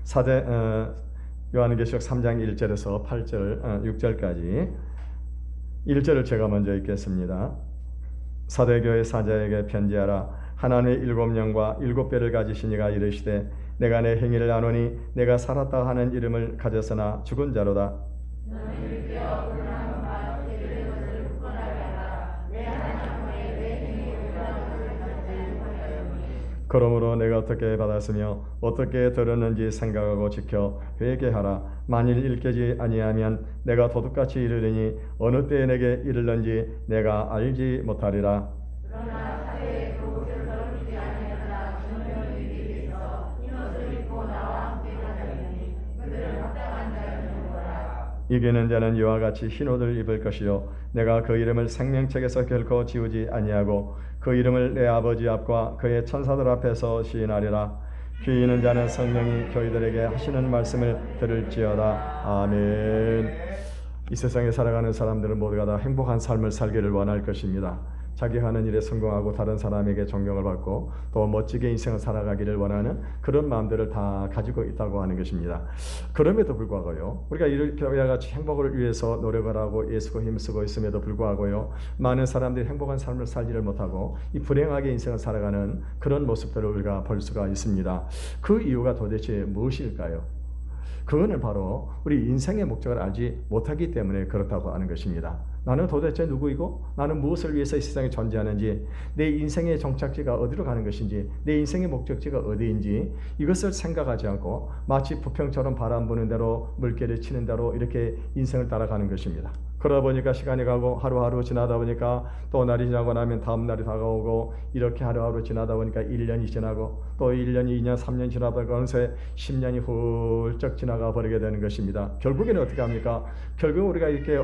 사대 요한계시록 3장 1절에서 8절 6절까지 1절을 제가 먼저 읽겠습니다. 사대교회 사자에게 편지하라. 하나님의 일곱 영과 일곱 뼈를 가지신 이가 이르시되 내가 내 행위를 아노니 내가 살았다 하는 이름을 가졌으나 죽은 자로다. 그러므로 내가 어떻게 받았으며 어떻게 들었는지 생각하고 지켜 회개하라. 만일 읽히지 아니하면 내가 도둑같이 이르리니 어느 때에 내게 이르는지 내가 알지 못하리라. 그러나 사대에 그 옷을 더럽히지 아니하였으나 주는 일이 있어 이 옷을 입고 나와 함께 가자니 그들은 합당한 자였느니라. 이기는 자는 이와 같이 흰 옷을 입을 것이요 내가 그 이름을 생명책에서 결코 지우지 아니하고 그 이름을 내 아버지 앞과 그의 천사들 앞에서 시인하리라. 귀 있는 자는 성령이 교회들에게 하시는 말씀을 들을지어다. 아멘. 이 세상에 살아가는 사람들은 모두가 다 행복한 삶을 살기를 원할 것입니다. 자기 하는 일에 성공하고 다른 사람에게 존경을 받고 또 멋지게 인생을 살아가기를 원하는 그런 마음들을 다 가지고 있다고 하는 것입니다. 그럼에도 불구하고요, 우리가 이렇게 같이 행복을 위해서 노력을 하고 애쓰고 힘쓰고 있음에도 불구하고요, 많은 사람들이 행복한 삶을 살지를 못하고 이 불행하게 인생을 살아가는 그런 모습들을 우리가 볼 수가 있습니다. 그 이유가 도대체 무엇일까요? 그거는 바로 우리 인생의 목적을 알지 못하기 때문에 그렇다고 하는 것입니다. 나는 도대체 누구이고 나는 무엇을 위해서 이 세상에 존재하는지, 내 인생의 종착지가 어디로 가는 것인지, 내 인생의 목적지가 어디인지 이것을 생각하지 않고 마치 부평처럼 바람 부는 대로 물결을 치는 대로 이렇게 인생을 따라가는 것입니다. 그러다 보니까 시간이 가고 하루하루 지나다 보니까 또 날이 지나고 나면 다음 날이 다가오고 이렇게 하루하루 지나다 보니까 1년이 지나고 또 1년이 2년 3년 지나다 보니까 어느새 10년이 훌쩍 지나가 버리게 되는 것입니다. 결국에는 어떻게 합니까? 결국 우리가 이렇게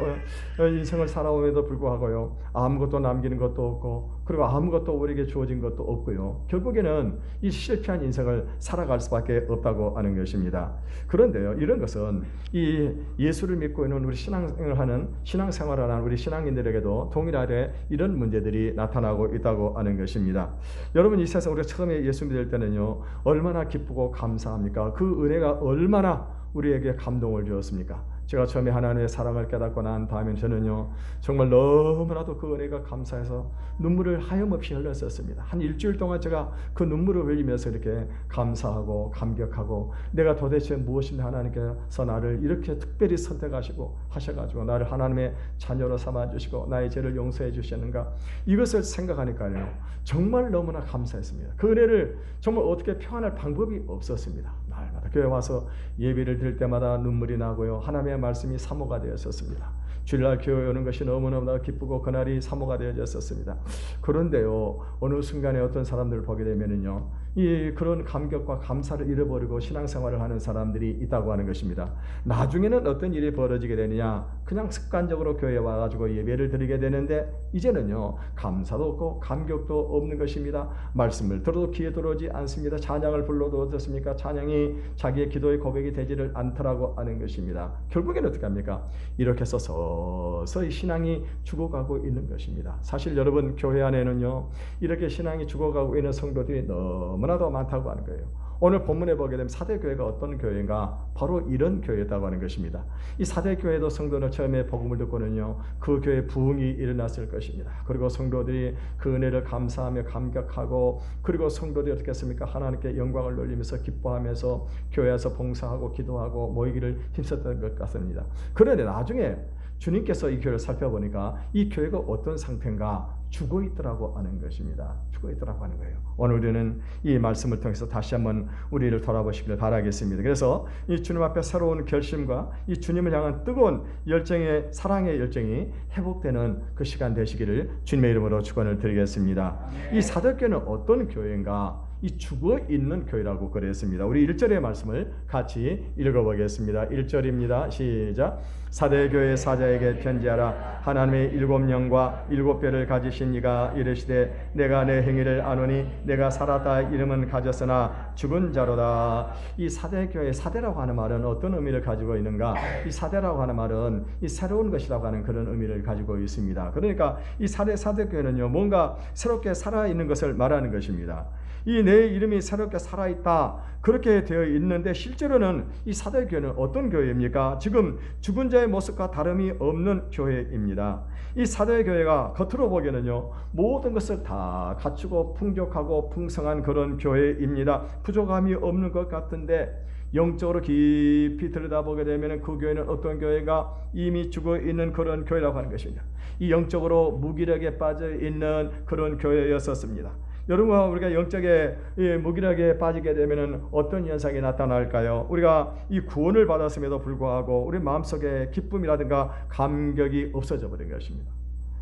인생을 살아옴에도 불구하고요, 아무것도 남기는 것도 없고 그리고 아무것도 우리에게 주어진 것도 없고요, 결국에는 이 실패한 인생을 살아갈 수밖에 없다고 하는 것입니다. 그런데요, 이런 것은 이 예수를 믿고 있는 우리 신앙생활을 하는 우리 신앙인들에게도 동일하게 이런 문제들이 나타나고 있다고 하는 것입니다. 여러분, 이 세상 우리가 처음에 예수 믿을 때는요, 얼마나 기쁘고 감사합니까? 그 은혜가 얼마나 우리에게 감동을 주었습니까? 제가 처음에 하나님의 사랑을 깨닫고 난 다음에 저는요, 정말 너무나도 그 은혜가 감사해서 눈물을 하염없이 흘렸었습니다. 한 일주일 동안 제가 그 눈물을 흘리면서 이렇게 감사하고 감격하고, 내가 도대체 무엇인데 하나님께서 나를 이렇게 특별히 선택하시고 하셔가지고 나를 하나님의 자녀로 삼아주시고 나의 죄를 용서해 주시는가, 이것을 생각하니까요, 정말 너무나 감사했습니다. 그 은혜를 정말 어떻게 표현할 방법이 없었습니다. 날마다 교회 와서 예배를 드릴 때마다 눈물이 나고요, 하나님의 말씀이 사모가 되었었습니다. 주일날 교회 오는 것이 너무너무 기쁘고 그날이 사모가 되어졌었습니다. 그런데요, 어느 순간에 어떤 사람들을 보게 되면은요, 이 그런 감격과 감사를 잃어버리고 신앙생활을 하는 사람들이 있다고 하는 것입니다. 나중에는 어떤 일이 벌어지게 되느냐, 그냥 습관적으로 교회에 와가지고 예배를 드리게 되는데 이제는요, 감사도 없고 감격도 없는 것입니다. 말씀을 들어도 귀에 들어오지 않습니다. 찬양을 불러도 어떻습니까? 찬양이 자기의 기도의 고백이 되지를 않더라고 하는 것입니다. 결국에는 어떻게 합니까? 이렇게 해서 서서히 신앙이 죽어가고 있는 것입니다. 사실 여러분, 교회 안에는요, 이렇게 신앙이 죽어가고 있는 성도들이 너무나도 많다고 하는 거예요. 오늘 본문에 보게 되면 사대교회가 어떤 교회인가, 바로 이런 교회였다고 하는 것입니다. 이 사대교회도 성도는 처음에 복음을 듣고는요, 그 교회에 부흥이 일어났을 것입니다. 그리고 성도들이 그 은혜를 감사하며 감격하고, 그리고 성도들이 어떻게 했습니까? 하나님께 영광을 돌리면서 기뻐하면서 교회에서 봉사하고 기도하고 모이기를 힘썼던 것 같습니다. 그런데 나중에 주님께서 이 교회를 살펴보니까 이 교회가 어떤 상태인가, 죽어 있더라고 하는 것입니다. 죽어 있더라고 하는 거예요. 오늘 우리는 이 말씀을 통해서 다시 한번 우리를 돌아보시길 바라겠습니다. 그래서 이 주님 앞에 새로운 결심과 이 주님을 향한 뜨거운 열정의, 사랑의 열정이 회복되는 그 시간 되시기를 주님의 이름으로 축원을 드리겠습니다. 이 사도교회는 어떤 교회인가? 이 죽어있는 교회라고 그랬습니다. 우리 1절의 말씀을 같이 읽어보겠습니다. 1절입니다. 시작. 사대교회 사자에게 편지하라. 하나님의 일곱 영과 일곱 뼈를 가지신 이가 이르시되 내가 내 행위를 아노니 내가 살았다 이름은 가졌으나 죽은 자로다. 이 사대교회, 사대라고 하는 말은 어떤 의미를 가지고 있는가? 이 사대라고 하는 말은 이 새로운 것이라고 하는 그런 의미를 가지고 있습니다. 그러니까 이 사대교회는요, 뭔가 새롭게 살아있는 것을 말하는 것입니다. 이 내 이름이 새롭게 살아있다 그렇게 되어 있는데 실제로는 이 사도교회는 어떤 교회입니까? 지금 죽은 자의 모습과 다름이 없는 교회입니다. 이 사도교회가 겉으로 보기에는요 모든 것을 다 갖추고 풍족하고 풍성한 그런 교회입니다. 부족함이 없는 것 같은데 영적으로 깊이 들여다보게 되면 그 교회는 어떤 교회가 이미 죽어 있는 그런 교회라고 하는 것입니다. 이 영적으로 무기력에 빠져 있는 그런 교회였었습니다. 여러분, 우리가 영적에 무기력에 빠지게 되면 어떤 현상이 나타날까요? 우리가 이 구원을 받았음에도 불구하고 우리 마음속에 기쁨이라든가 감격이 없어져 버린 것입니다.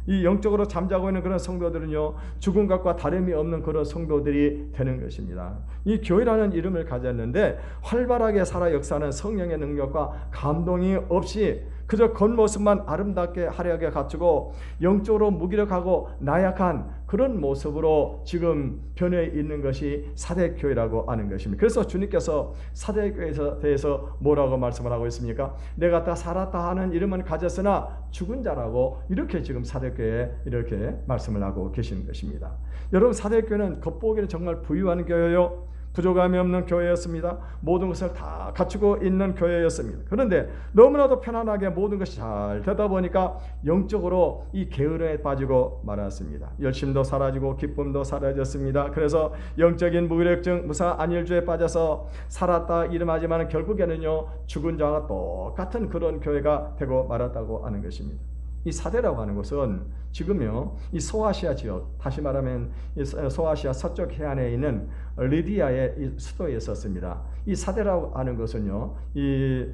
이 영적으로 잠자고 있는 그런 성도들은요 죽은 것과 다름이 없는 그런 성도들이 되는 것입니다. 이 교회라는 이름을 가졌는데 활발하게 살아 역사하는 성령의 능력과 감동이 없이 그저 겉모습만 아름답게 화려하게 갖추고 영적으로 무기력하고 나약한 그런 모습으로 지금 변해 있는 것이 사대교회라고 하는 것입니다. 그래서 주님께서 사대교회에 대해서 뭐라고 말씀을 하고 있습니까? 내가 다 살았다 하는 이름은 가졌으나 죽은 자라고 이렇게 지금 사대교회에 이렇게 말씀을 하고 계시는 것입니다. 여러분, 사대교회는 겉보기에는 정말 부유한 교회요 부족함이 없는 교회였습니다. 모든 것을 다 갖추고 있는 교회였습니다. 그런데 너무나도 편안하게 모든 것이 잘 되다 보니까 영적으로 이 게으름에 빠지고 말았습니다. 열심도 사라지고 기쁨도 사라졌습니다. 그래서 영적인 무기력증, 무사 안일주에 빠져서 살았다 이름하지만 결국에는요 죽은 자와 똑같은 그런 교회가 되고 말았다고 하는 것입니다. 이 사대라고 하는 것은 지금요 이 소아시아 지역, 다시 말하면 이 소아시아 서쪽 해안에 있는 리디아의 이 수도에 있었습니다. 이 사대라고 하는 것은요 이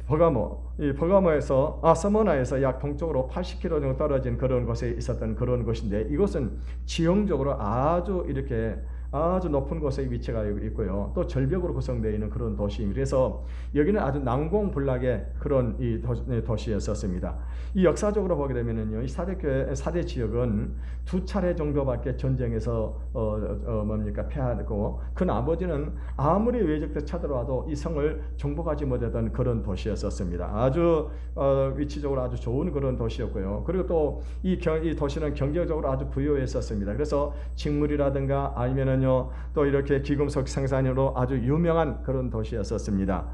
버가모에서 서머나에서 약 동쪽으로 80km 정도 떨어진 그런 곳에 있었던 그런 곳인데 이곳은 지형적으로 아주 높은 곳에 위치가 있고요. 또 절벽으로 구성되어 있는 그런 도시입니다. 그래서 여기는 아주 난공불락의 그런 이 도시였었습니다. 이 역사적으로 보게 되면은요, 이 사대 지역은 두 차례 정도밖에 전쟁에서 패하고 그 나머지는 아무리 외적들 쳐들어와도 이 성을 정복하지 못했던 그런 도시였었습니다. 아주 위치적으로 아주 좋은 그런 도시였고요. 그리고 또 이 도시는 경제적으로 아주 부유했었습니다. 그래서 직물이라든가 아니면은 또 이렇게 기금속 생산으로 아주 유명한 그런 도시였었습니다.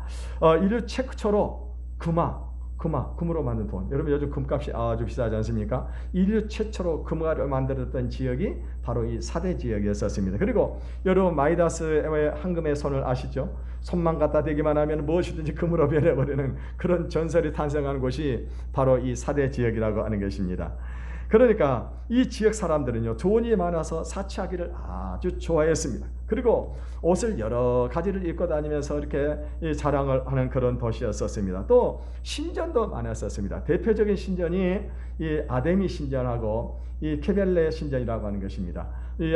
인류 최초로 금으로 만든 돈. 여러분 요즘 금값이 아주 비싸지 않습니까? 인류 최초로 금을 만들었던 지역이 바로 이 사대 지역이었습니다. 그리고 여러분 마이다스의 황금의 손을 아시죠? 손만 갖다 대기만 하면 무엇이든지 금으로 변해버리는 그런 전설이 탄생한 곳이 바로 이 사대 지역이라고 하는 것입니다. 그러니까 이 지역 사람들은요 돈이 많아서 사치하기를 아주 좋아했습니다. 그리고 옷을 여러 가지를 입고 다니면서 이렇게 자랑을 하는 그런 도시였었습니다. 또 신전도 많았었습니다. 대표적인 신전이 이 아데미 신전하고 이 케벨레 신전이라고 하는 것입니다. 이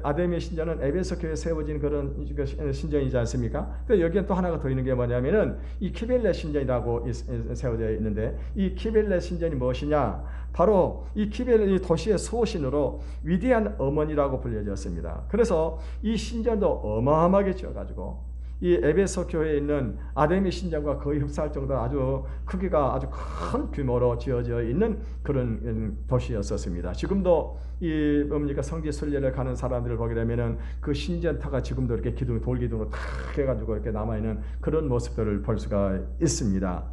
아데미 신전은 에베소 교회에 세워진 그런 신전이지 않습니까? 근데 여기엔 또 하나가 더 있는 게 뭐냐면은 이 케벨레 신전이라고 세워져 있는데 이 케벨레 신전이 무엇이냐? 바로 이 키벨 도시의 수호신으로 위대한 어머니라고 불려졌습니다. 그래서 이 신전도 어마어마하게 지어가지고 이 에베소 교회에 있는 아데미 신전과 거의 흡사할 정도로 아주 크기가 아주 큰 규모로 지어져 있는 그런 도시였었습니다. 지금도 이 성지 순례를 가는 사람들을 보게 되면은 그 신전터가 지금도 이렇게 돌기둥으로 탁 해가지고 이렇게 남아 있는 그런 모습들을 볼 수가 있습니다.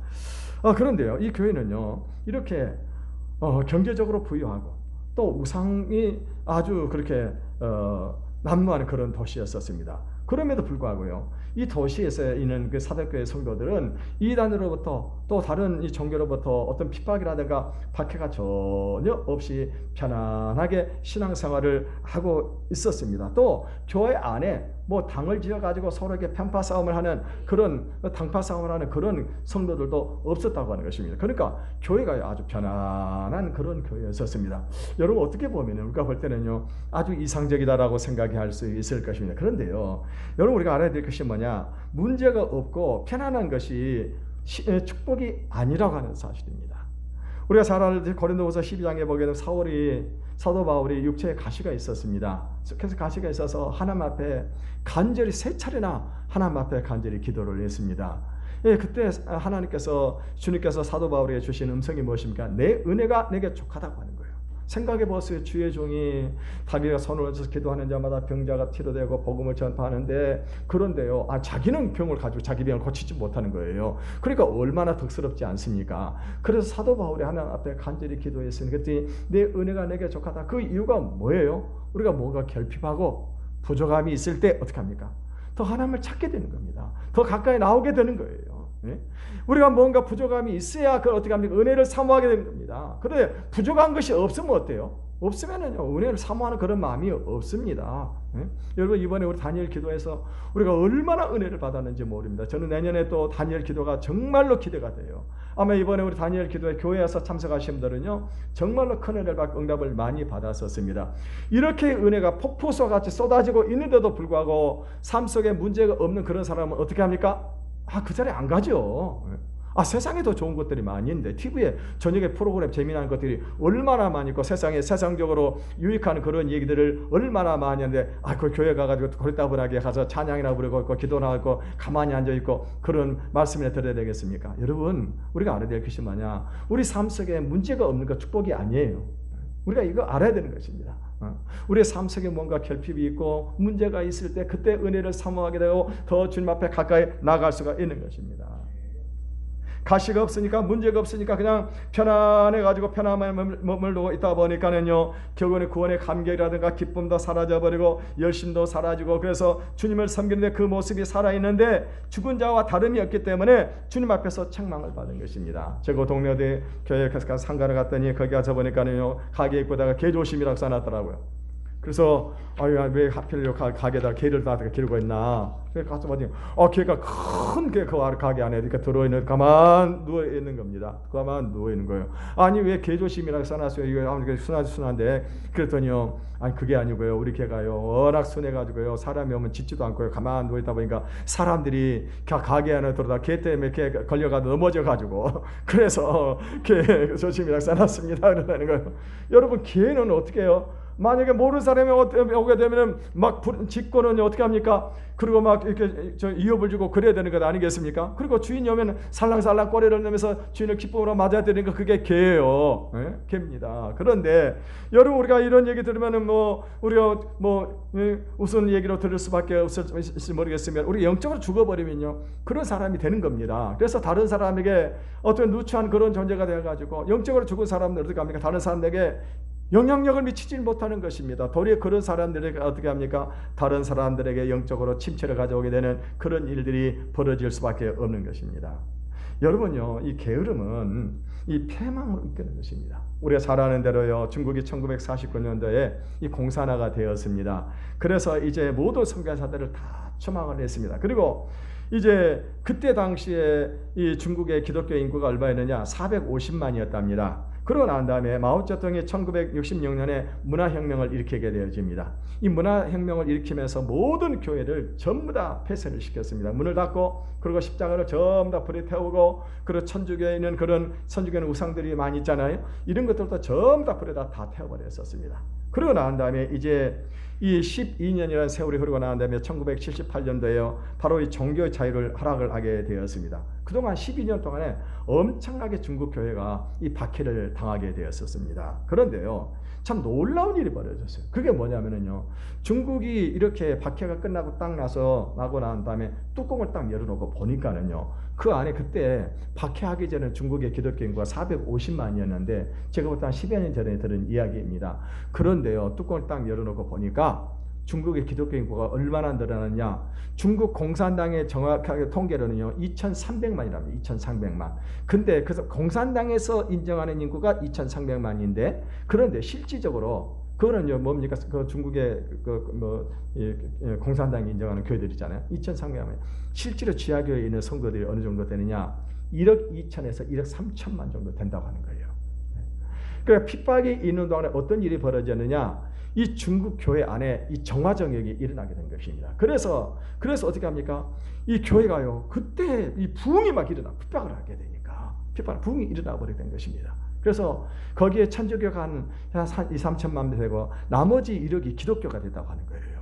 그런데요, 이 교회는요 이렇게 경제적으로 부유하고 또 우상이 아주 그렇게 난무하는 그런 도시였었습니다. 그럼에도 불구하고요, 이 도시에서 있는 그 사대교회 성도들은 이단으로부터 또 다른 이 종교로부터 어떤 핍박이라든가 박해가 전혀 없이 편안하게 신앙생활을 하고 있었습니다. 또 교회 안에 뭐 당을 지어가지고 서로 이렇게 편파 싸움을 하는 그런 당파 싸움을 하는 그런 성도들도 없었다고 하는 것입니다. 그러니까 교회가 아주 편안한 그런 교회였었습니다. 여러분 어떻게 보면 우리가 볼 때는요 아주 이상적이다라고 생각할 수 있을 것입니다. 그런데요, 여러분 우리가 알아야 될 것이 뭐냐? 문제가 없고 편안한 것이 축복이 아니라고 하는 사실입니다. 우리가 잘 알듯이 고린도후서 12장에 보게 되면 사도 바울이 육체에 가시가 있었습니다. 그래서 가시가 있어서 하나님 앞에 간절히 3차례나 하나님 앞에 간절히 기도를 했습니다. 그때 주님께서 사도 바울에게 주신 음성이 무엇입니까? 내 은혜가 내게 족하다고 하는 거예요. 생각해 보세요. 주의 종이 자기가 손을 얹어서 기도하는 자마다 병자가 치료되고 복음을 전파하는데, 그런데요, 자기는 병을 가지고 자기 병을 고치지 못하는 거예요. 그러니까 얼마나 덕스럽지 않습니까? 그래서 사도 바울이 하나님 앞에 간절히 기도했으니, 그랬더니 내 은혜가 내게 족하다. 그 이유가 뭐예요? 우리가 뭔가 결핍하고 부족함이 있을 때 어떻게 합니까? 더 하나님을 찾게 되는 겁니다. 더 가까이 나오게 되는 거예요. 예? 우리가 뭔가 부족함이 있어야 그걸 어떻게 합니까? 은혜를 사모하게 되는 겁니다. 그런데 부족한 것이 없으면 어때요? 없으면은요, 은혜를 사모하는 그런 마음이 없습니다. 예? 여러분, 이번에 우리 다니엘 기도에서 우리가 얼마나 은혜를 받았는지 모릅니다. 저는 내년에 또 다니엘 기도가 정말로 기대가 돼요. 아마 이번에 우리 다니엘 기도에 교회에서 참석하신 분들은요, 정말로 큰 은혜를 받고 응답을 많이 받았었습니다. 이렇게 은혜가 폭포수와 같이 쏟아지고 있는데도 불구하고 삶 속에 문제가 없는 그런 사람은 어떻게 합니까? 그 자리에 안 가죠. 세상에 더 좋은 것들이 많이 있는데, TV에 저녁에 프로그램 재미난 것들이 얼마나 많이 있고, 세상에 세상적으로 유익한 그런 얘기들을 얼마나 많이 하는데, 그 교회 가가지고 고리따분하게 가서 찬양이나 부르고 있고 기도나 하고 가만히 앉아있고 그런 말씀이나 들어야 되겠습니까? 여러분, 우리가 알아야 될 것이 뭐냐? 우리 삶 속에 문제가 없는 것 축복이 아니에요. 우리가 이거 알아야 되는 것입니다. 우리의 삶 속에 뭔가 결핍이 있고 문제가 있을 때 그때 은혜를 사모하게 되고 더 주님 앞에 가까이 나아갈 수가 있는 것입니다. 가시가 없으니까, 문제가 없으니까 그냥 편안해가지고 편안함에 머물러 있다 보니까는요, 결국에는 구원의 감격이라든가 기쁨도 사라져버리고 열심도 사라지고, 그래서 주님을 섬기는데 그 모습이 살아있는데 죽은 자와 다름이 없기 때문에 주님 앞에서 책망을 받은 것입니다. 제가 동료들 교회 가서 상가를 갔더니 거기 가서 보니까는요, 가게 입구다가 개조심이라고 써놨더라고요. 그래서 왜 하필 가게에다 개를 다 기르고 있나? 그래서 가서 보니 개가 큰 개 그 가게 안에 이렇게 들어있는, 가만 누워 있는 겁니다. 가만 누워 있는 거예요. 아니 왜 개조심이라고 써놨어요? 이거 순한데. 그랬더니요, 그게 아니고요, 우리 개가요 워낙 순해가지고요, 사람이 오면 짖지도 않고요, 가만 누워 있다 보니까 사람들이 가게 안에 들어다 개 때문에 개 걸려가 넘어져가지고 그래서 개 조심이라고 써놨습니다. 그러는 거예요. 여러분, 개는 어떻게 해요? 만약에 모르는 사람이 오게 되면 막 짖고는 어떻게 합니까? 그리고 막 이렇게 이업을 주고 그래야 되는 것 아니겠습니까? 그리고 주인이 오면 살랑살랑 꼬리를 내면서 주인을 기쁨으로 맞아야 되니까 그게 개예요. 예? 개입니다. 그런데 여러분, 우리가 이런 얘기 들으면은 우리가 우선 얘기로 들을 수밖에 없을지 모르겠으면, 우리 영적으로 죽어버리면요, 그런 사람이 되는 겁니다. 그래서 다른 사람에게 어떤 누추한 그런 존재가 되어가지고, 영적으로 죽은 사람들 어떻게 합니까? 다른 사람에게 영향력을 미치지 못하는 것입니다. 도리어 그런 사람들에게 어떻게 합니까? 다른 사람들에게 영적으로 침체를 가져오게 되는 그런 일들이 벌어질 수밖에 없는 것입니다. 여러분요, 이 게으름은 이 패망을 이끄는 것입니다. 우리가 잘 아는 대로요, 중국이 1949년도에 이 공산화가 되었습니다. 그래서 이제 모든 선교사들을 다 추방을 했습니다. 그리고 이제 그때 당시에 이 중국의 기독교 인구가 얼마였느냐? 450만이었답니다. 그러고 난 다음에 마오쩌둥이 1966년에 문화혁명을 일으키게 되어집니다. 이 문화혁명을 일으키면서 모든 교회를 전부 다 폐쇄를 시켰습니다. 문을 닫고, 그리고 십자가를 전부 다 불에 태우고, 그리고 천주교에 있는 그런 천주교는 우상들이 많이 있잖아요. 이런 것들도 전부 다 불에다 다 태워버렸었습니다. 그러고 난 다음에 이제 이 12년이라는 세월이 흐르고 난 다음에 1978년도에요, 바로 이 종교의 자유를 허락을 하게 되었습니다. 그동안 12년 동안에 엄청나게 중국 교회가 이 박해를 당하게 되었었습니다. 그런데요, 참 놀라운 일이 벌어졌어요. 그게 뭐냐면요, 중국이 이렇게 박해가 끝나고 딱 나고 난 다음에 뚜껑을 딱 열어놓고 보니까는요, 그 안에 그때 박해하기 전에 중국의 기독교 인구가 450만이었는데 제가 볼 때 한 10여 년 전에 들은 이야기입니다. 그런데요, 뚜껑을 딱 열어놓고 보니까 중국의 기독교 인구가 얼마나 늘어났냐? 중국 공산당의 정확하게 통계로는요, 2,300만이랍니다. 2,300만. 근데 그래서 공산당에서 인정하는 인구가 2,300만인데, 그런데 실질적으로 그거는요, 뭡니까? 그 중국의 공산당이 인정하는 교회들이잖아요. 2,300만. 실제로 지하교회에 있는 성도들이 어느 정도 되느냐? 1억 2천에서 1억 3천만 정도 된다고 하는 거예요. 그러니까 핍박이 있는 동안에 어떤 일이 벌어졌느냐? 이 중국 교회 안에 이 정화정역이 일어나게 된 것입니다. 그래서 어떻게 합니까? 이 교회가요, 그때 이 부흥이 막 핍박을 하게 되니까 부흥이 일어나 버리게 된 것입니다. 그래서 거기에 천주교가 한 2, 3천만 되고 나머지 1억이 기독교가 됐다고 하는 거예요.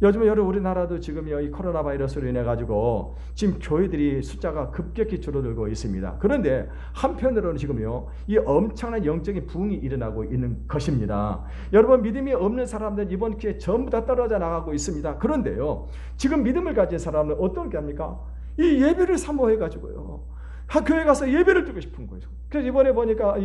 요즘에 여러분 우리나라도 지금요 이 코로나 바이러스로 인해 가지고 지금 교회들이 숫자가 급격히 줄어들고 있습니다. 그런데 한편으로는 지금요 이 엄청난 영적인 부흥이 일어나고 있는 것입니다. 여러분 믿음이 없는 사람들 이번 기회에 전부 다 떨어져 나가고 있습니다. 그런데요 지금 믿음을 가진 사람은 어떻게 합니까? 이 예배를 사모해 가지고요 교회 가서 예배를 드리고 싶은 거예요. 그래서 이번에 보니까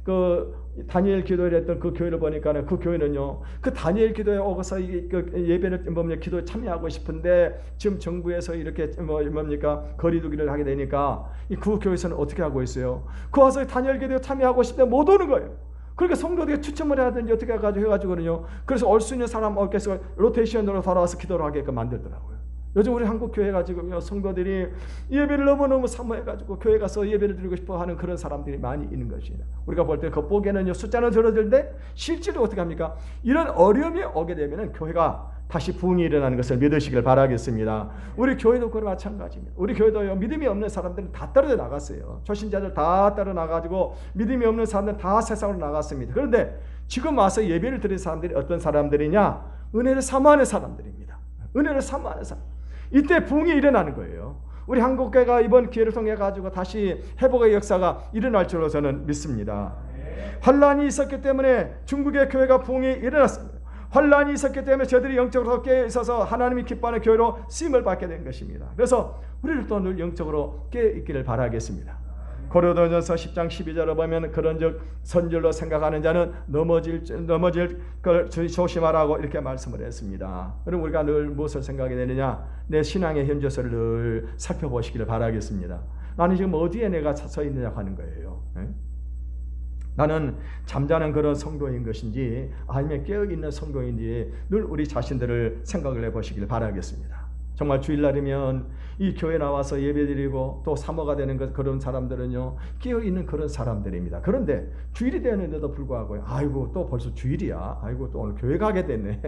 그 다니엘 기도회를 했던 그 교회를 보니까 그 교회는요 그 다니엘 기도에 오고서 그 예배를 기도에 참여하고 싶은데 지금 정부에서 이렇게 뭡니까 거리두기를 하게 되니까 그 교회에서는 어떻게 하고 있어요? 그 와서 다니엘 기도에 참여하고 싶은데 못 오는 거예요. 그러니까 성도들이 추첨을 해야든지 어떻게 해가지고는요 그래서 올 수 있는 사람 어깨에서 로테이션으로 돌아와서 기도를 하게끔 만들더라고요. 요즘 우리 한국 교회가 지금요 성도들이 예배를 너무너무 사모해가지고 교회 가서 예배를 드리고 싶어 하는 그런 사람들이 많이 있는 것입니다. 우리가 볼 때 겉보기에는요 숫자는 줄어들는데 실제로 어떻게 합니까? 이런 어려움이 오게 되면은 교회가 다시 부흥이 일어나는 것을 믿으시길 바라겠습니다. 우리 교회도 그와 마찬가지입니다. 우리 교회도요 믿음이 없는 사람들은 다 떨어져 나갔어요. 초신자들 다 떨어져 나가지고 믿음이 없는 사람들은 다 세상으로 나갔습니다. 그런데 지금 와서 예배를 드리는 사람들이 어떤 사람들이냐? 은혜를 사모하는 사람들입니다. 은혜를 사모하는 사람. 이때 부흥이 일어나는 거예요. 우리 한국교회가 이번 기회를 통해 가지고 다시 회복의 역사가 일어날 줄로 저는 믿습니다. 환란이 있었기 때문에 중국의 교회가 부흥이 일어났습니다. 환란이 있었기 때문에 저들이 영적으로 깨어 있어서 하나님이 기뻐하는 교회로 쓰임을 받게 된 것입니다. 그래서 우리를 또 늘 영적으로 깨어 있기를 바라겠습니다. 고린도전서 10장 12절을 보면 그런즉 선줄로 생각하는 자는 넘어질 걸 조심하라고 이렇게 말씀을 했습니다. 그럼 우리가 늘 무엇을 생각해야 되느냐? 내 신앙의 현저서를 늘 살펴보시기를 바라겠습니다. 나는 지금 어디에 내가 서 있느냐고 하는 거예요. 나는 잠자는 그런 성도인 것인지 아니면 깨어있는 성도인지 늘 우리 자신들을 생각을 해보시길 바라겠습니다. 정말 주일날이면 이 교회 나와서 예배드리고 또 사모가 되는 그런 사람들은요 깨어있는 그런 사람들입니다. 그런데 주일이 되었는데도 불구하고 아이고 또 벌써 주일이야, 아이고 또 오늘 교회 가게 됐네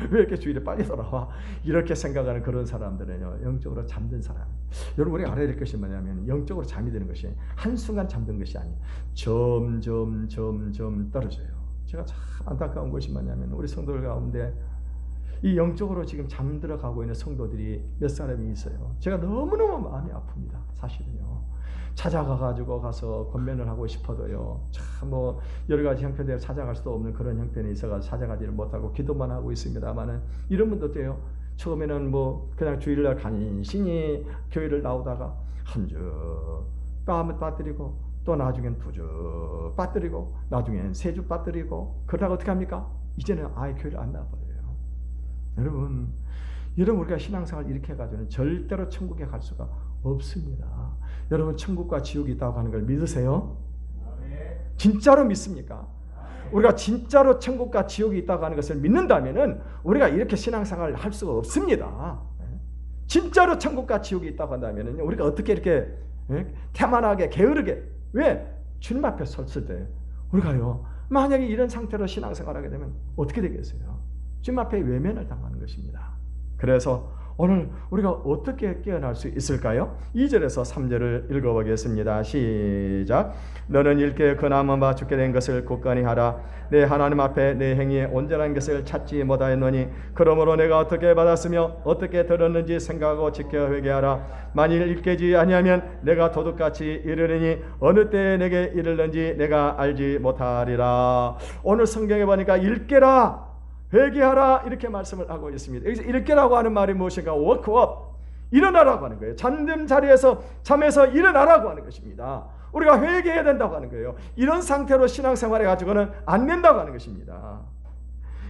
왜 이렇게 주일에 빨리 돌아와, 이렇게 생각하는 그런 사람들은요 영적으로 잠든 사람. 여러분 우리가 알아야 될 것이 뭐냐면 영적으로 잠이 드는 것이 한순간 잠든 것이 아니에요. 점점 떨어져요. 제가 참 안타까운 것이 뭐냐면 우리 성도들 가운데 이 영적으로 지금 잠들어가고 있는 성도들이 몇 사람이 있어요. 제가 너무너무 마음이 아픕니다. 사실은요. 찾아가가지고 가서 권면을 하고 싶어도요. 참 뭐 여러 가지 형편대로 찾아갈 수도 없는 그런 형편이 있어가지고 찾아가지를 못하고 기도만 하고 있습니다만은 이런 분도 돼요. 처음에는 뭐 그냥 주일날 간신히 교회를 나오다가 한 주 뺨을 빠뜨리고 또 나중엔 두 주 빠뜨리고 나중엔 세 주 빠뜨리고 그러다가 어떻게 합니까? 이제는 아예 교회를 안 나와버려요. 여러분 우리가 신앙생활 이렇게 해가지고는 절대로 천국에 갈 수가 없습니다. 여러분 천국과 지옥이 있다고 하는 걸 믿으세요? 진짜로 믿습니까? 우리가 진짜로 천국과 지옥이 있다고 하는 것을 믿는다면은 우리가 이렇게 신앙생활을 할 수가 없습니다. 진짜로 천국과 지옥이 있다고 한다면은 우리가 어떻게 이렇게 태만하게 게으르게 왜 주님 앞에 섰을 때 우리가요 만약에 이런 상태로 신앙생활하게 되면 어떻게 되겠어요? 주님 앞에 외면을 당하는 것입니다. 그래서 오늘 우리가 어떻게 깨어날 수 있을까요? 2절에서 3절을 읽어보겠습니다. 시작. 너는 일깨 근함한 바 죽게 된 것을 굳건히 하라. 내 하나님 앞에 내 행위에 온전한 것을 찾지 못하였노니 그러므로 내가 어떻게 받았으며 어떻게 들었는지 생각하고 지켜 회개하라. 만일 일깨지 아니하면 내가 도둑같이 이르리니 어느 때에 내게 이르는지 내가 알지 못하리라. 오늘 성경에 보니까 일깨라, 회개하라 이렇게 말씀을 하고 있습니다. 여기서 일깨라고 하는 말이 무엇인가? 워크업, 일어나라고 하는 거예요. 잠든 자리에서 잠에서 일어나라고 하는 것입니다. 우리가 회개해야 된다고 하는 거예요. 이런 상태로 신앙생활해 가지고는 안 된다고 하는 것입니다.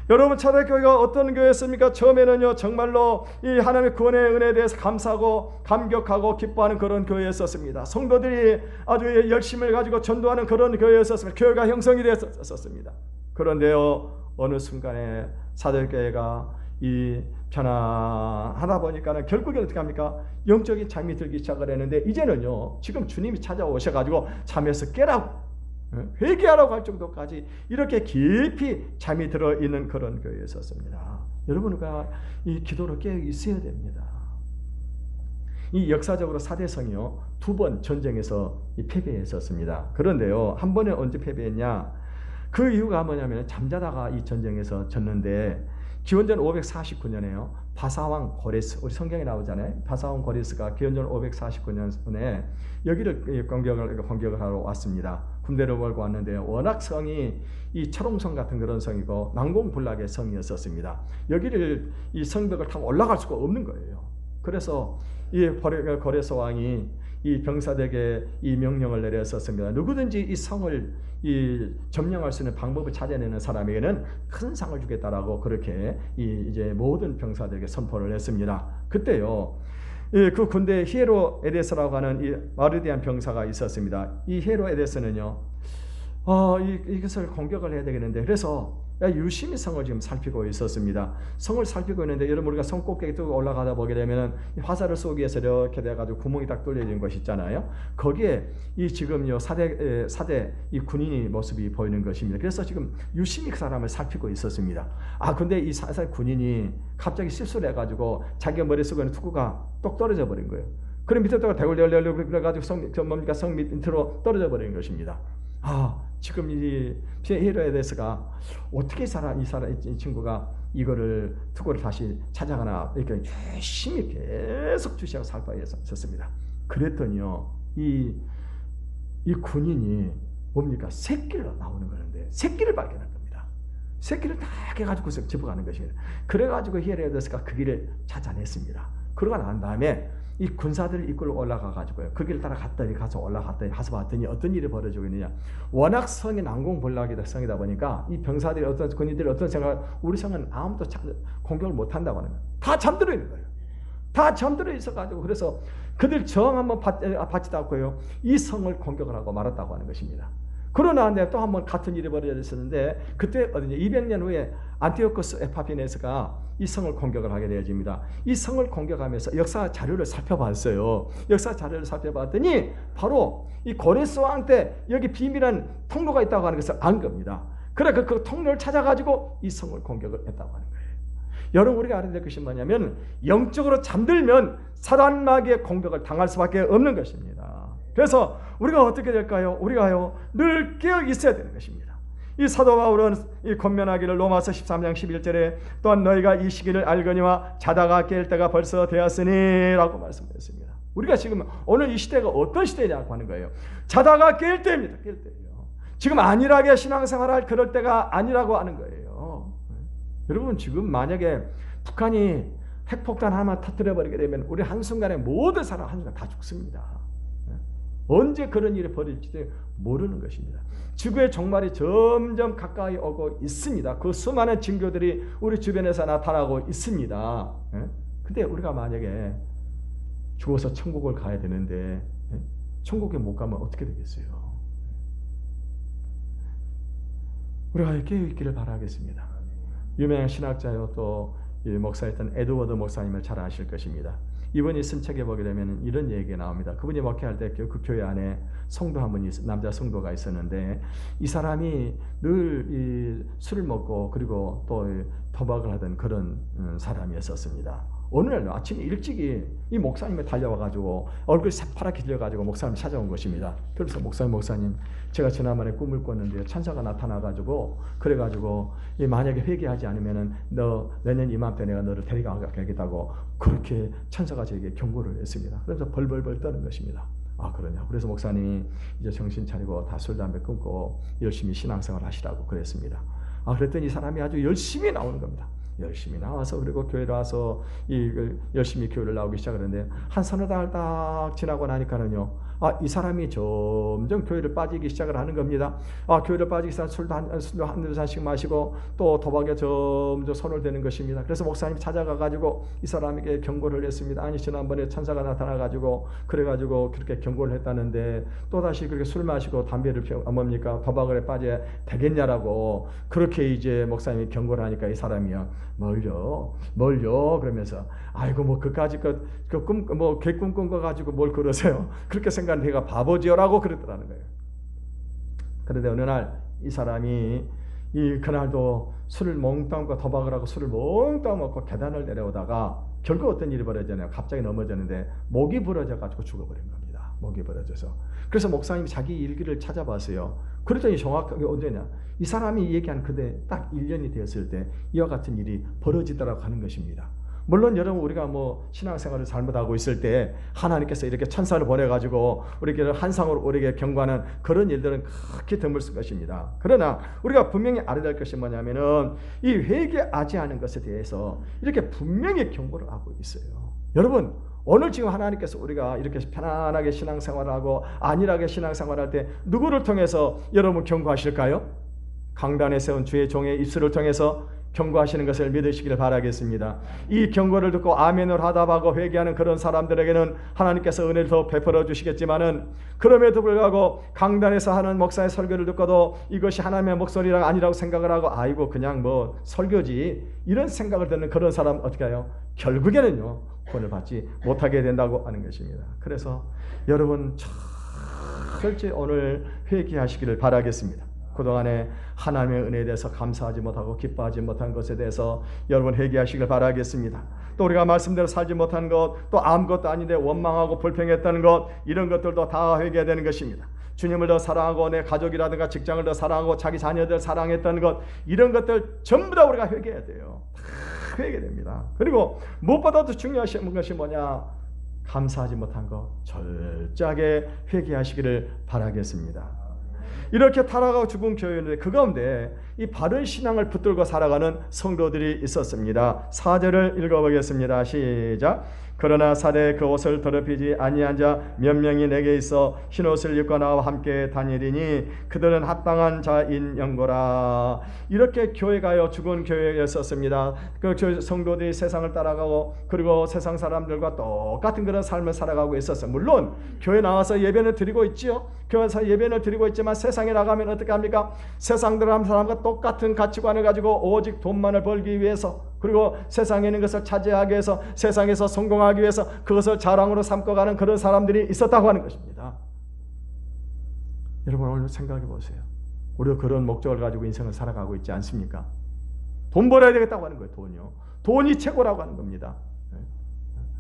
여러분 초대교회가 어떤 교회였습니까? 처음에는요 정말로 이 하나님의 구원의 은혜에 대해서 감사하고 감격하고 기뻐하는 그런 교회였었습니다. 성도들이 아주 열심을 가지고 전도하는 그런 교회였었습니다. 교회가 형성이 되었었습니다. 그런데요 어느 순간에 사도교회가 이 편안하다 보니까는 결국에 어떻게 합니까? 영적인 잠이 들기 시작을 했는데 이제는요 지금 주님이 찾아오셔가지고 잠에서 깨라고 회개하라고 할 정도까지 이렇게 깊이 잠이 들어있는 그런 교회였었습니다. 여러분과 이 기도로 깨어 있어야 됩니다. 이 역사적으로 사대성이요 2번 전쟁에서 패배했었습니다. 그런데요 한 번에 언제 패배했냐? 그 이유가 뭐냐면 잠자다가 이 전쟁에서 졌는데 기원전 549년에요. 바사왕 고레스, 우리 성경에 나오잖아요. 바사왕 고레스가 기원전 549년에 여기를 공격을 하러 왔습니다. 군대를 몰고 왔는데 워낙 성이 이 철옹성 같은 그런 성이고 난공불락의 성이었었습니다. 여기를 이 성벽을 타고 올라갈 수가 없는 거예요. 그래서 이 고레스 왕이 이 병사들에게 이 명령을 내렸었습니다. 누구든지 이 성을 점령할 수 있는 방법을 찾아내는 사람에게는 큰 상을 주겠다라고 그렇게 이제 모든 병사들에게 선포를 했습니다. 그때요, 그 군대에 히에로에데스라고 하는 이 마르디안 병사가 있었습니다. 이 히에로에데스는요, 이것을 공격을 해야 되겠는데, 그래서 유심히 성을 지금 살피고 있었습니다. 성을 살피고 있는데, 여러분 우리가 성 꼭대기 쭉 올라가다 보게 되면은 화살을 쏘기 위해서 이렇게 돼가지고 구멍이 딱 뚫려진 것이 있잖아요. 거기에 이 지금요 사대 이 군인이 모습이 보이는 것입니다. 그래서 지금 유심히 그 사람을 살피고 있었습니다. 근데 이 군인이 갑자기 실수를 해가지고 자기 머릿속에 있는 투구가 똑 떨어져 버린 거예요. 그럼 밑에다가 대굴대굴 그래가지고 성 밑으로 떨어져 버린 것입니다. 지금 이 히에로에데스가 어떻게 이 친구가 이거를 투구를 다시 찾아가나 이렇게 열심히 계속 주시하고 살펴 있었습니다. 그랬더니요, 이 군인이 뭡니까? 새끼를 나오는 거는데 새끼를 발견한 겁니다. 새끼를 딱 해가지고 집어가는 것입니다. 그래가지고 히에로에데스가 그 길을 찾아냈습니다. 그러고 난 다음에 이 군사들 이끌고 올라가가지고요, 그 길을 따라 올라갔더니 가서 봤더니 어떤 일이 벌어지고 있느냐. 워낙 성이 난공불락이다 성이다 보니까 이 병사들이 어떤 군인들이 어떤 생각, 우리 성은 아무도 공격을 못한다고 하는 거예요. 다 잠들어 있는 거예요. 다 잠들어 있어가지고 그래서 그들 정 한번 받지도 않고요, 이 성을 공격을 하고 말았다고 하는 것입니다. 그러나 또 한번 같은 일이 벌어졌었는데, 그때 200년 후에 안티오코스 에파피네스가 이 성을 공격을 하게 되어집니다. 이 성을 공격하면서 역사 자료를 살펴봤어요. 역사 자료를 살펴봤더니 바로 이 고레스 왕 때 여기 비밀한 통로가 있다고 하는 것을 안 겁니다. 그래 그 통로를 찾아가지고 이 성을 공격을 했다고 하는 거예요. 여러분 우리가 알아야 될 것이 뭐냐면, 영적으로 잠들면 사단 마귀의 공격을 당할 수밖에 없는 것입니다. 그래서 우리가 어떻게 될까요? 우리가요 늘 깨어 있어야 되는 것입니다. 이 사도 바울은 이 권면하기를 로마서 13장 11절에 또한 너희가 이 시기를 알거니와 자다가 깰 때가 벌써 되었으니 라고 말씀했습니다. 우리가 지금 오늘 이 시대가 어떤 시대냐고 하는 거예요. 자다가 깰 때입니다. 깰 때예요. 지금 안일하게 신앙생활할 그럴 때가 아니라고 하는 거예요. 여러분 지금 만약에 북한이 핵폭탄 하나만 터뜨려버리게 되면 우리 한순간에 모든 사람 한순간 다 죽습니다. 언제 그런 일이 벌어질지 모르는 것입니다. 지구의 종말이 점점 가까이 오고 있습니다. 그 수많은 징조들이 우리 주변에서 나타나고 있습니다. 근데 우리가 만약에 죽어서 천국을 가야 되는데 천국에 못 가면 어떻게 되겠어요? 우리가 깨어있기를 바라겠습니다. 유명한 신학자요 또 목사였던 에드워드 목사님을 잘 아실 것입니다. 이분이 쓴 책에 보게 되면 이런 얘기가 나옵니다. 그분이 목회할 때 그 교회 안에 성도 한 분이 남자 성도가 있었는데, 이 사람이 늘 술을 먹고 그리고 또 도박을 하던 그런 사람이었었습니다. 어느 날 아침에 일찍이 이 목사님이 달려와가지고 얼굴이 새파랗게 들려가지고 목사님이 찾아온 것입니다. 그래서 목사님 제가 지난번에 꿈을 꿨는데 천사가 나타나가지고 그래가지고 만약에 회개하지 않으면은 너 내년 이맘때 내가 너를 데려가겠다고 그렇게 천사가 저에게 경고를 했습니다. 그래서 벌벌벌 떠는 것입니다. 그러냐. 그래서 목사님이 이제 정신 차리고 다 술 담배 끊고 열심히 신앙생활 하시라고 그랬습니다. 그랬더니 이 사람이 아주 열심히 나오는 겁니다. 열심히 나와서 그리고 교회를 와서 열심히 교회를 나오기 시작하는데, 한 서너 달 딱 지나고 나니까는요, 이 사람이 점점 교회를 빠지기 시작을 하는 겁니다. 교회를 빠지기 시작한 술도 한두 잔씩 마시고 또 도박에 점점 손을 대는 것입니다. 그래서 목사님이 찾아가가지고 이 사람에게 경고를 했습니다. 아니 지난번에 천사가 나타나가지고 그래가지고 그렇게 경고를 했다는데 또다시 그렇게 술 마시고 담배를 뭡니까 도박을 빠져야 되겠냐라고 그렇게 이제 목사님이 경고를 하니까 이 사람이요, 뭘요 그러면서 아이고 뭐 그까짓 개꿈 꾼 거 가지고 뭘 그러세요? 그렇게 생각하는 내가 바보지요라고 그랬더라는 거예요. 그런데 어느 날 이 사람이 그날도 술을 몽땅 먹고 도박을 하고 술을 몽땅 먹고 계단을 내려오다가 결국 어떤 일이 벌어졌냐면 갑자기 넘어졌는데 목이 부러져 가지고 죽어버린 겁니다. 목이 벌어져서. 그래서 목사님이 자기 일기를 찾아봤어요. 그랬더니 정확하게 언제냐, 이 사람이 얘기한 그때 딱 1년이 되었을 때 이와 같은 일이 벌어지더라고 하는 것입니다. 물론 여러분, 우리가 뭐 신앙생활을 잘못하고 있을 때 하나님께서 이렇게 천사를 보내가지고 우리에게 한상으로 우리에게 경고하는 그런 일들은 극히 드물 것입니다. 그러나 우리가 분명히 알아야 될 것이 뭐냐면은 이 회개하지 않은 것에 대해서 이렇게 분명히 경고를 하고 있어요. 여러분, 오늘 지금 하나님께서 우리가 이렇게 편안하게 신앙생활을 하고 안일하게 신앙생활을 할 때 누구를 통해서 여러분 경고하실까요? 강단에 세운 주의 종의 입술을 통해서 경고하시는 것을 믿으시기를 바라겠습니다. 이 경고를 듣고 아멘을 하답하고 회개하는 그런 사람들에게는 하나님께서 은혜를 더 베풀어 주시겠지만은, 그럼에도 불구하고 강단에서 하는 목사의 설교를 듣고도 이것이 하나님의 목소리가 아니라고 생각을 하고, 아이고 그냥 뭐 설교지, 이런 생각을 듣는 그런 사람 어떻게 해요? 결국에는요, 구원을 받지 못하게 된다고 하는 것입니다. 그래서 여러분 철저히 오늘 회개하시기를 바라겠습니다. 그동안에 하나님의 은혜에 대해서 감사하지 못하고 기뻐하지 못한 것에 대해서 여러분 회개하시길 바라겠습니다. 또 우리가 말씀대로 살지 못한 것, 또 아무것도 아닌데 원망하고 불평했다는 것, 이런 것들도 다 회개해야 되는 것입니다. 주님을 더 사랑하고 내 가족이라든가 직장을 더 사랑하고 자기 자녀들 사랑했다는 것, 이런 것들 전부 다 우리가 회개해야 돼요. 다 회개됩니다. 그리고 무엇보다도 중요한 것이 뭐냐, 감사하지 못한 것 철저하게 회개하시기를 바라겠습니다. 이렇게 타락하고 죽은 교회였는데 그 가운데 이 바른 신앙을 붙들고 살아가는 성도들이 있었습니다. 4절을 읽어보겠습니다. 시작. 그러나 사대에 그 옷을 더럽히지 아니한 자 몇 명이 내게 있어 흰옷을 입고 나와 함께 다니리니 그들은 합당한 자인 연고라. 이렇게 교회가요 죽은 교회였었습니다. 그 성도들이 세상을 따라가고 그리고 세상 사람들과 똑같은 그런 삶을 살아가고 있었어요. 물론 교회 나와서 예배는 드리고 있지요. 교회에서 예배는 드리고 있지만 세상에 나가면 어떻게 합니까? 세상 사람과 똑같은 가치관을 가지고 오직 돈만을 벌기 위해서, 그리고 세상에 있는 것을 차지하기 위해서, 세상에서 성공하기 위해서 그것을 자랑으로 삼고 가는 그런 사람들이 있었다고 하는 것입니다. 여러분 오늘 생각해 보세요. 우리가 그런 목적을 가지고 인생을 살아가고 있지 않습니까? 돈 벌어야 되겠다고 하는 거예요. 돈이요. 돈이 최고라고 하는 겁니다.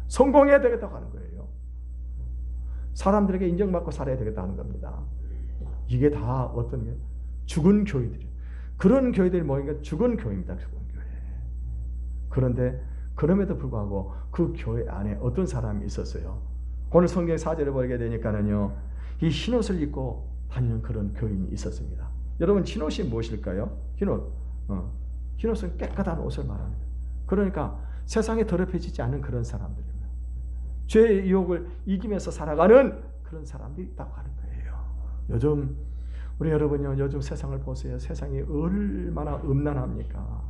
성공해야 되겠다고 하는 거예요. 사람들에게 인정받고 살아야 되겠다 하는 겁니다. 이게 다 어떤 게 죽은 교회들이에요. 그런 교회들이 뭐니까 죽은 교회입니다. 죽은 교회. 그런데 그럼에도 불구하고 그 교회 안에 어떤 사람이 있었어요. 오늘 성경 4절을 보게 되니까는요, 이 흰옷을 입고 다니는 그런 교인이 있었습니다. 여러분 흰옷이 무엇일까요? 흰옷. 흰옷은 깨끗한 옷을 말하는 거예요. 그러니까 세상에 더럽혀지지 않은 그런 사람들입니다. 죄의 유혹을 이기면서 살아가는 그런 사람들이 있다고 하는 거예요. 요즘 우리 여러분요, 요즘 세상을 보세요. 세상이 얼마나 음란합니까?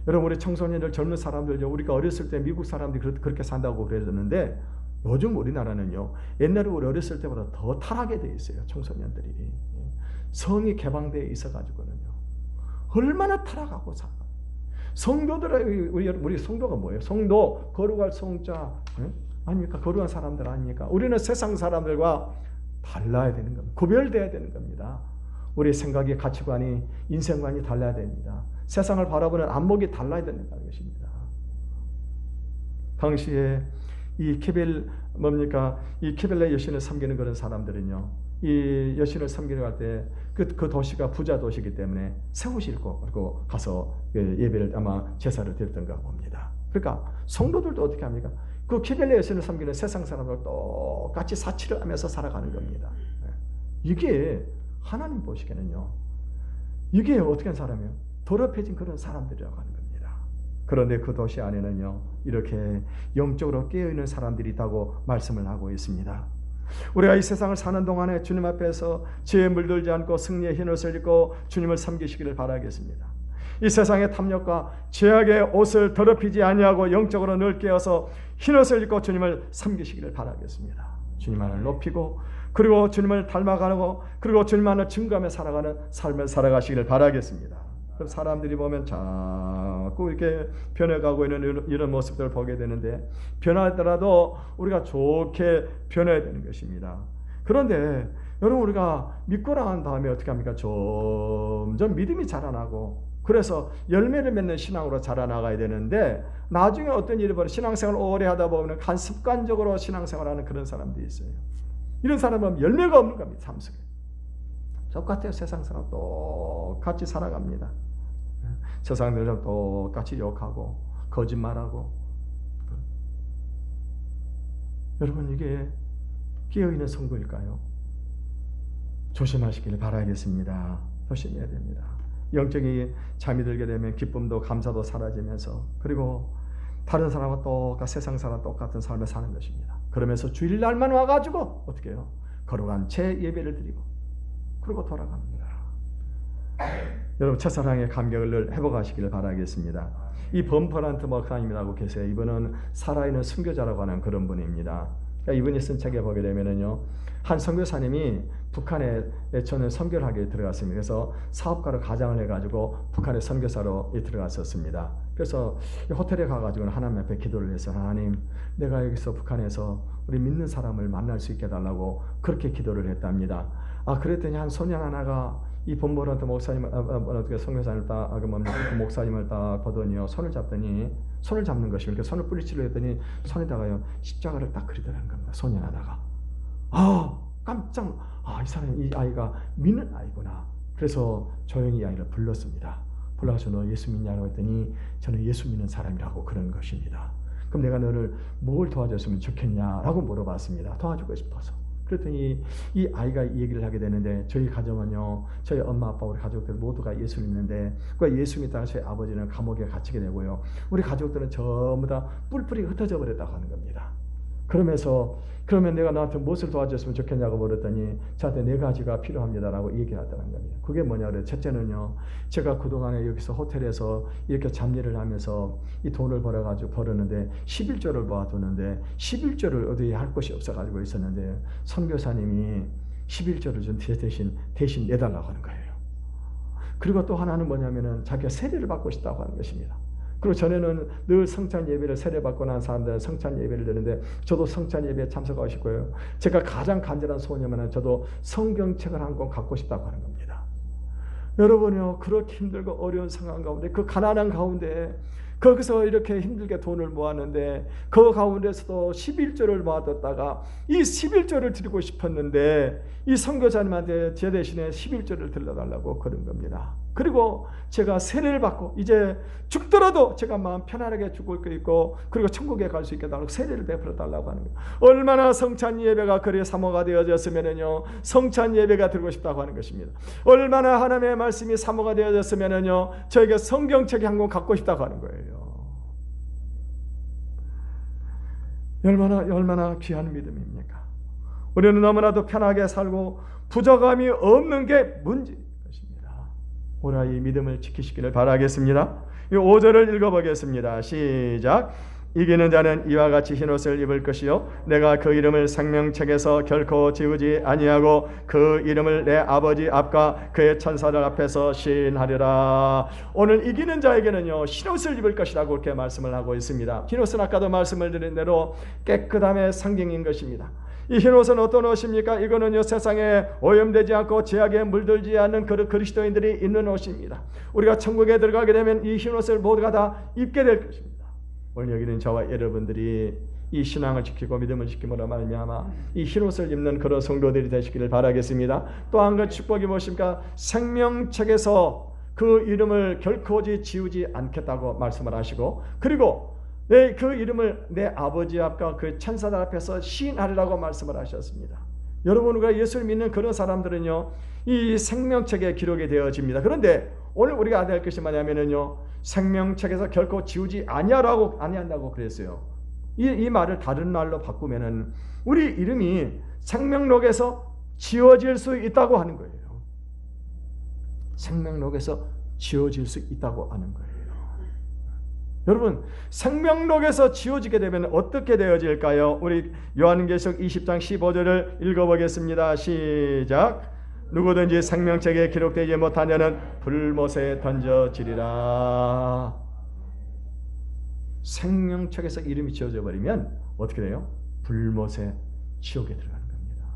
여러분 우리 청소년들, 젊은 사람들요, 우리가 어렸을 때 미국 사람들이 그렇게 산다고 그랬는데 요즘 우리나라는요, 옛날에 우리 어렸을 때보다 더 타락에 돼 있어요. 청소년들이 성이 개방되어 있어가지고는요, 얼마나 타락하고 살아. 성도들, 우리 성도가 뭐예요? 성도, 거룩할 성자 아닙니까? 거룩한 사람들 아닙니까? 우리는 세상 사람들과 달라야 되는 겁니다. 구별돼야 되는 겁니다. 우리 생각이, 가치관이, 인생관이 달라야 됩니다. 세상을 바라보는 안목이 달라야 된다는 것입니다. 당시에 이 이 케벨레 여신을 섬기는 그런 사람들은요, 이 여신을 섬기러 갈 때 그 도시가 부자 도시이기 때문에 새 옷을 입고 가서 예배를 아마 제사를 드렸던가 봅니다. 그러니까 성도들도 어떻게 합니까? 그 케벨레 여신을 섬기는 세상 사람들 똑같이 사치를 하면서 살아가는 겁니다. 이게 하나님 보시기에는요, 이게 어떻게 한 사람이에요? 더럽혀진 그런 사람들이라고 하는 겁니다. 그런데 그 도시 안에는요, 이렇게 영적으로 깨어있는 사람들이 있다고 말씀을 하고 있습니다. 우리가 이 세상을 사는 동안에 주님 앞에서 죄에 물들지 않고 승리의 흰옷을 입고 주님을 섬기시기를 바라겠습니다. 이 세상의 탐욕과 죄악의 옷을 더럽히지 아니하고 영적으로 늘 깨어서 흰옷을 입고 주님을 섬기시기를 바라겠습니다. 주님만을 높이고 그리고 주님을 닮아가고 그리고 주님만을 증거하며 살아가는 삶을 살아가시기를 바라겠습니다. 사람들이 보면 자꾸 이렇게 변해가고 있는 이런 모습들을 보게 되는데, 변하더라도 우리가 좋게 변해야 되는 것입니다. 그런데 여러분 우리가 믿고 나간 다음에 어떻게 합니까? 점점 믿음이 자라나고 그래서 열매를 맺는 신앙으로 자라나가야 되는데, 나중에 어떤 일이 벌어 신앙생활을 오래 하다 보면 간 습관적으로 신앙생활하는 그런 사람들이 있어요. 이런 사람은 열매가 없는 겁니다. 삶 속에. 똑같아요. 세상 사람 똑같이 살아갑니다. 세상 사람 똑같이 욕하고 거짓말하고. 여러분, 이게 깨어있는 성도일까요? 조심하시길 바라겠습니다. 조심해야 됩니다. 영적인 잠이 들게 되면 기쁨도 감사도 사라지면서, 그리고 다른 사람과 똑같이 세상 사람 똑같은 삶을 사는 것입니다. 그러면서 주일날만 와가지고 어떻게 해요? 거룩한 제 예배를 드리고 그리고 돌아갑니다. 여러분, 첫사랑의 감격을 회복하시기를 바라겠습니다. 이 범퍼란트 목사님이라고 계세요. 이분은 살아있는 선교자라고 하는 그런 분입니다. 그러니까 이분이 쓴 책에 보게 되면은요, 한 선교사님이 북한에 저는 선교를 하게 들어갔습니다. 그래서 사업가로 가장을 해가지고 북한에 선교사로 들어갔었습니다. 그래서 호텔에 가가지고는 하나님 앞에 기도를 해서, 하나님, 내가 여기서 북한에서 우리 믿는 사람을 만날 수 있게 해달라고 그렇게 기도를 했답니다. 그랬더니 한 소년 하나가 이 범퍼란트 목사님, 어떻게 선교사님을 딱, 그 목사님을 딱 보더니요, 손을 잡는 것이고, 이렇게 손을 뿌리치려 했더니 손에다가요, 십자가를 딱 그리더라는 겁니다. 소년 하나가. 깜짝, 이 사람, 이 아이가 믿는 아이구나. 그래서 조용히 이 아이를 불렀습니다. 불러서 너 예수 믿냐고 했더니 저는 예수 믿는 사람이라고 그런 것입니다. 그럼 내가 너를 뭘 도와줬으면 좋겠냐라고 물어봤습니다. 도와주고 싶어서. 그랬더니 이 아이가 이 얘기를 하게 되는데, 저희 가정은요, 저희 엄마 아빠 우리 가족들 모두가 예수 믿는데, 그 예수 믿다가 저희 아버지는 감옥에 갇히게 되고요, 우리 가족들은 전부 다 뿔뿔이 흩어져 버렸다고 하는 겁니다. 그러면서 그러면 내가 너한테 무엇을 도와줬으면 좋겠냐고 물었더니 저한테 4가지가 필요합니다라고 얘기하더라는 겁니다. 그게 뭐냐 그래요. 첫째는요, 제가 그동안에 여기서 호텔에서 이렇게 잡일을 하면서 이 돈을 벌었는데 11조를 모아두는데 11조를 어디에 할 곳이 없어가지고 있었는데, 선교사님이 11조를 좀 대신 내달라고 하는 거예요. 그리고 또 하나는 뭐냐면은 자기가 세례를 받고 싶다고 하는 것입니다. 그리고 전에는 늘 성찬 예배를 세례받고 난 사람들은 성찬 예배를 드는데, 저도 성찬 예배에 참석하고 싶고요, 제가 가장 간절한 소원이면 저도 성경책을 한 권 갖고 싶다고 하는 겁니다. 여러분요, 그렇게 힘들고 어려운 상황 가운데, 그 가난한 가운데 거기서 이렇게 힘들게 돈을 모았는데, 그 가운데서도 11조를 모아뒀다가 이 11조를 드리고 싶었는데, 이 선교사님한테 제 대신에 11조를 들려달라고 그런 겁니다. 그리고 제가 세례를 받고 이제 죽더라도 제가 마음 편안하게 죽을 거 있고, 그리고 천국에 갈 수 있게 달라고 세례를 베풀어 달라고 하는 거예요. 얼마나 성찬 예배가 그리 사모가 되어졌으면은요, 성찬 예배가 드리고 싶다고 하는 것입니다. 얼마나 하나님의 말씀이 사모가 되어졌으면은요, 저에게 성경책이 한 권 갖고 싶다고 하는 거예요. 얼마나 귀한 믿음입니까? 우리는 너무나도 편하게 살고 부족함이 없는 게 문제인 것입니다. 오늘 이 믿음을 지키시기를 바라겠습니다. 이 5절을 읽어보겠습니다. 시작. 이기는 자는 이와 같이 흰옷을 입을 것이요, 내가 그 이름을 생명책에서 결코 지우지 아니하고 그 이름을 내 아버지 앞과 그의 천사들 앞에서 시인하리라. 오늘 이기는 자에게는요, 흰옷을 입을 것이라고 이렇게 말씀을 하고 있습니다. 흰옷은 아까도 말씀을 드린 대로 깨끗함의 상징인 것입니다. 이 흰옷은 어떤 옷입니까? 이거는요, 세상에 오염되지 않고 죄악에 물들지 않는 그리스도인들이 입는 옷입니다. 우리가 천국에 들어가게 되면 이 흰옷을 모두가 다 입게 될 것입니다. 오늘 여기는 저와 여러분들이 이 신앙을 지키고 믿음을 지킴으로 말미암아 이 흰옷을 입는 그런 성도들이 되시기를 바라겠습니다. 또 한 가지 축복이 무엇입니까? 생명책에서 그 이름을 결코 지우지 않겠다고 말씀을 하시고, 그리고 그 이름을 내 아버지 앞과 그 천사들 앞에서 시인하리라고 말씀을 하셨습니다. 여러분, 우리가 예수를 믿는 그런 사람들은요, 이 생명책에 기록이 되어집니다. 그런데 오늘 우리가 알아야 할 것이 뭐냐면요, 생명책에서 결코 지우지 아니한다고 그랬어요. 이 말을 다른 말로 바꾸면은 우리 이름이 생명록에서 지워질 수 있다고 하는 거예요. 생명록에서 지워질 수 있다고 하는 거예요. 여러분, 생명록에서 지워지게 되면 어떻게 되어질까요? 우리 요한계시록 20장 15절을 읽어보겠습니다. 시작. 누구든지 생명책에 기록되지 못한 자는 불못에 던져지리라. 생명책에서 이름이 지워져 버리면 어떻게 돼요? 불못에 지옥에 들어가는 겁니다.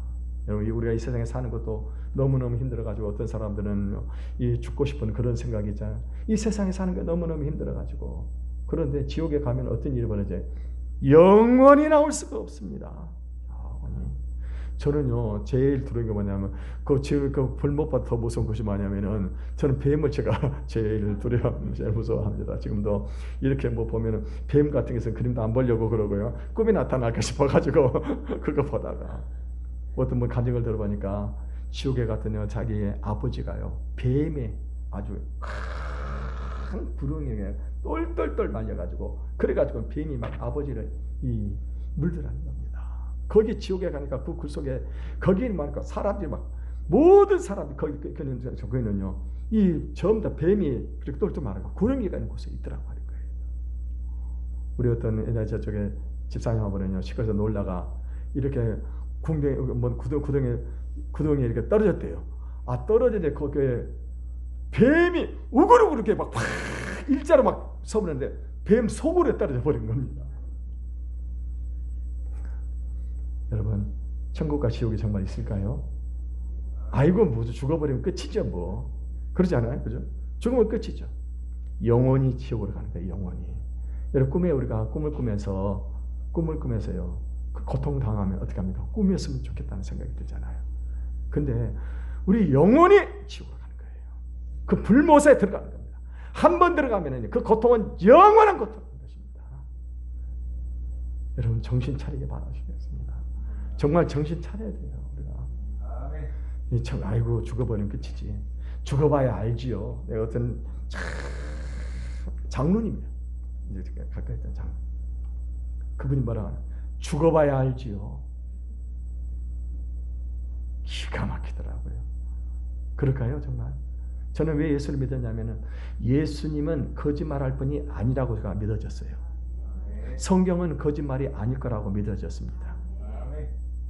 여러분, 우리가 이 세상에 사는 것도 너무너무 힘들어가지고 어떤 사람들은 이 죽고 싶은 그런 생각이 있잖아요. 이 세상에 사는 게 너무너무 힘들어가지고. 그런데 지옥에 가면 어떤 일이 벌어져요? 영원히 나올 수가 없습니다. 저는요 제일 두려운 게 뭐냐면 그 불못보다 더 무서운 것이 뭐냐면은 저는 뱀을 제가 제일 제일 무서워합니다. 지금도 이렇게 뭐 보면은 뱀 같은 것은 그림도 안 보려고 그러고요. 꿈이 나타날까 싶어가지고 그거 보다가 어떤 분 간증을 들어보니까 지옥에 갔더니 자기의 아버지가요 뱀에 아주 큰 구렁이에 똘똘똘 말려가지고 그래가지고 뱀이 막 아버지를 물들하는 겁니다. 거기 지옥에 가니까 그 굴 속에 거기는 말까 사람들이 막 모든 사람들이 거기는요 이 전부 다 뱀이 그렇게 똘똘 말하고 구렁이가 있는 곳에 있더라고 하는 거예요. 우리 어떤 옛날 저쪽에 집사님 한 번은요 시골에서 놀다가 이렇게 구덩이에 이렇게 떨어졌대요. 떨어졌는데 거기에 뱀이 우글우글 이렇게 막 일자로 막 서버렸는데 뱀 속으로 떨어져 버린 겁니다. 여러분 천국과 지옥이 정말 있을까요? 아이고 모두 죽어버리면 끝이죠 뭐. 그러지 않아요? 그죠? 죽으면 끝이죠. 영원히 지옥으로 가는 거예요. 영원히. 여러분 꿈에 우리가 꿈을 꾸면서요 그 고통당하면 어떻게 합니까? 꿈이었으면 좋겠다는 생각이 들잖아요. 근데 우리 영원히 지옥으로 가는 거예요. 그 불못에 들어가는 겁니다. 한 번 들어가면 그 고통은 영원한 고통인 것입니다. 여러분 정신 차리게 바라시겠습니다. 정말 정신 차려야 돼요. 우리가 아이고 죽어버리면 끝이지. 죽어봐야 알지요. 내가 어떤 장로님이에요. 이제 가까이 있던 장로. 그분이 뭐라 하나? 죽어봐야 알지요. 기가 막히더라고요. 그럴까요 정말? 저는 왜 예수를 믿었냐면은 예수님은 거짓말할 분이 아니라고 제가 믿어졌어요. 성경은 거짓말이 아닐 거라고 믿어졌습니다.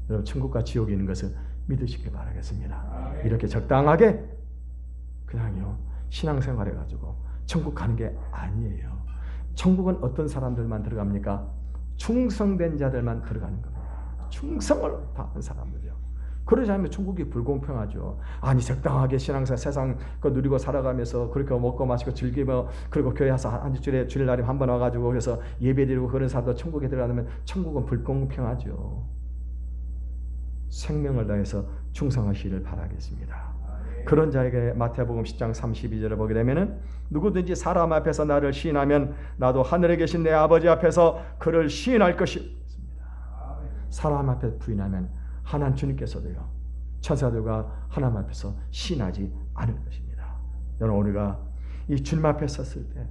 여러분 천국과 지옥이 있는 것을 믿으시길 바라겠습니다. 이렇게 적당하게 그냥요 신앙생활 해가지고 천국 가는 게 아니에요. 천국은 어떤 사람들만 들어갑니까? 충성된 자들만 들어가는 겁니다. 충성을 다한 사람들이요. 그러지 않으면 천국이 불공평하죠. 아니 적당하게 신앙생활 세상 거 누리고 살아가면서 그렇게 먹고 마시고 즐기며 그리고 교회 와서 한 주일에 주일날에 한 번 와가지고 그래서 예배드리고 그런 사람도 천국에 들어가면 천국은 불공평하죠. 생명을 다해서 충성하시기를 바라겠습니다. 그런 자에게 마태복음 10장 32절을 보게 되면은 누구든지 사람 앞에서 나를 시인하면 나도 하늘에 계신 내 아버지 앞에서 그를 시인할 것입니다. 사람 앞에 부인하면 하나님 주님께서도요 천사들과 하나님 앞에서 시인하지 않을 것입니다. 여러분 우리가 이 주님 앞에 섰을 때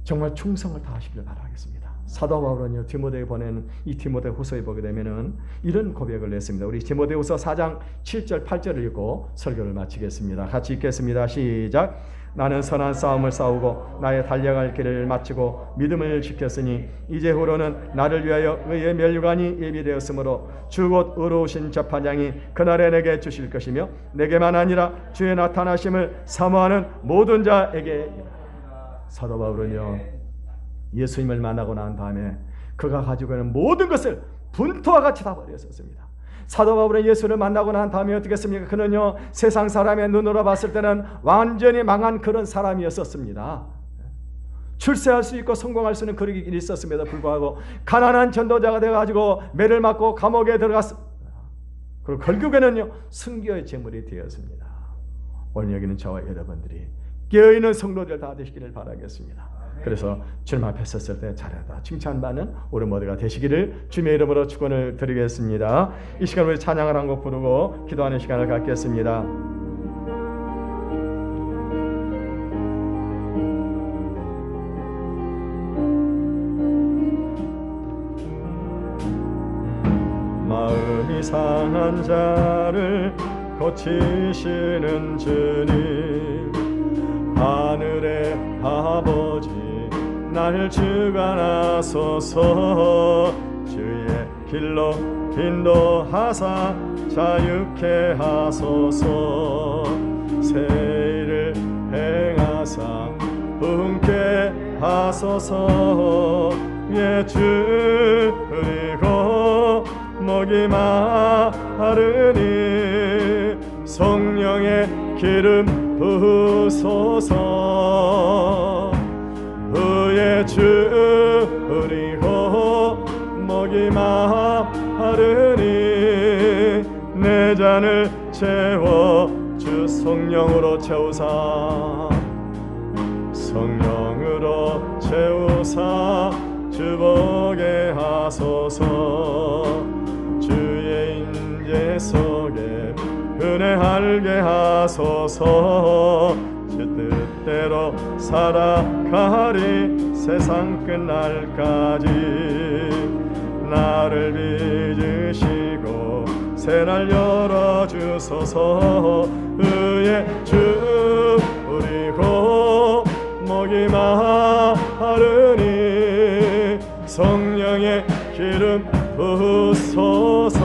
정말 충성을 다하시길 바라겠습니다. 사도 바울은요 디모데에 보내는 이 디모데후서에 보게 되면은 이런 고백을 냈습니다. 우리 디모데후서 4장 7절 8절을 읽고 설교를 마치겠습니다. 같이 읽겠습니다. 시작. 나는 선한 싸움을 싸우고 나의 달려갈 길을 마치고 믿음을 지켰으니 이제후로는 나를 위하여 의의 면류관이 예비되었으므로 주 곧 의로우신 재판장이 그날에 내게 주실 것이며 내게만 아니라 주의 나타나심을 사모하는 모든 자에게. 사도 바울은요 예수님을 만나고 난 다음에 그가 가지고 있는 모든 것을 분토와 같이 다 버렸었습니다. 사도 바울은 예수를 만나고 난 다음에 어떻게 했습니까? 그는요 세상 사람의 눈으로 봤을 때는 완전히 망한 그런 사람이었었습니다. 출세할 수 있고 성공할 수 있는 그런 길이 있었음에도 불구하고 가난한 전도자가 되어가지고 매를 맞고 감옥에 들어갔습니다. 그리고 결국에는요 순교의 제물이 되었습니다. 오늘 여기는 저와 여러분들이 깨어있는 성도들 다 되시기를 바라겠습니다. 그래서 주님 앞에 섰을 때 잘하다 칭찬받는 우리 모두가 되시기를 주님의 이름으로 축원을 드리겠습니다. 이 시간 우리 찬양을 한 곡 부르고 기도하는 시간을 갖겠습니다. 마음이 상한 자를 고치시는 주님 하늘의 아버지 날 주관하소서 주의 길로 인도하사 자유케 하소서 새 일을 행하사 분케 하소서 예 주리고 목이 마르니 성령의 기름 부으소서 의에 주리고 목이 목이 마르니 내 잔을 채워 주 성령으로 채우사 성령으로 채우사 주 보게 하소서 주의 인재 속에 은혜 알게 하소서 주 뜻대로 살아가리 세상 끝날까지 나를 빚으시고 새날 열어주소서 의의 주 우리고 목이 마르니 성령의 기름 부으소서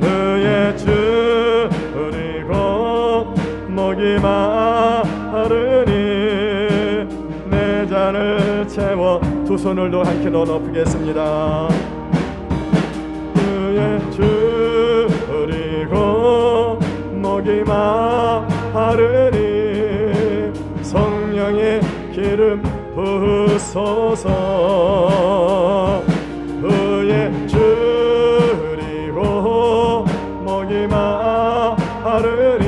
의의 주 우리고 목이 마르니 내 잔을 채워 두 손을 함께 넣어 높이겠습니다. 의의 주 우리고 목이 마르니 성령의 기름 부으소서 의의 주 우리고 목이 마르니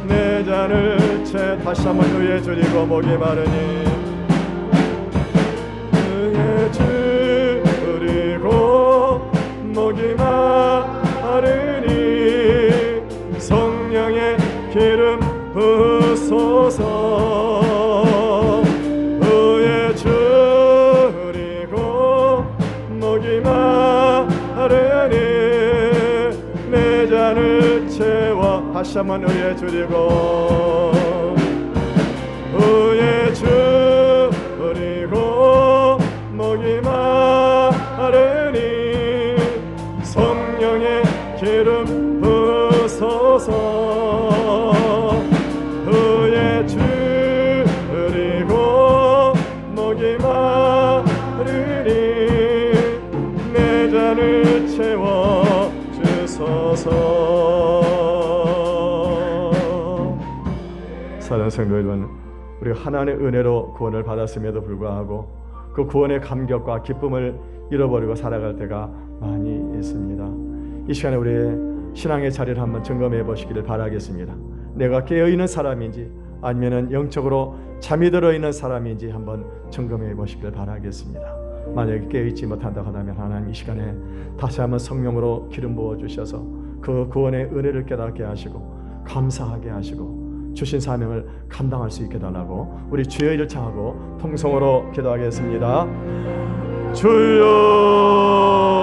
내 잔을 채 다시 한번 의의 주리고 목이 마르니 의의 주 우리고 목이 마르니 성령의 기름 부으소서 의의 주 우리고 목이 마르니 내 잔을 채워 다시 한번 의의 주리고 의의 주 우리고 목이 마르니 성령의 기름 부으소서 의의 주 우리고 목이 마르니 내 잔을 채워 주소서. 사랑하는 성도 여러분, 우리 하나님의 은혜로 구원을 받았음에도 불구하고 그 구원의 감격과 기쁨을 잃어버리고 살아갈 때가 많이 있습니다. 이 시간에 우리의 신앙의 자리를 한번 점검해 보시기를 바라겠습니다. 내가 깨어있는 사람인지 아니면 영적으로 잠이 들어있는 사람인지 한번 점검해 보시기를 바라겠습니다. 만약에 깨어있지 못한다고 한다면 하나님 이 시간에 다시 한번 성령으로 기름 부어주셔서 그 구원의 은혜를 깨닫게 하시고 감사하게 하시고 주신 사명을 감당할 수 있게 달라고 우리 주의 일을 청하고 통성으로 기도하겠습니다. 주여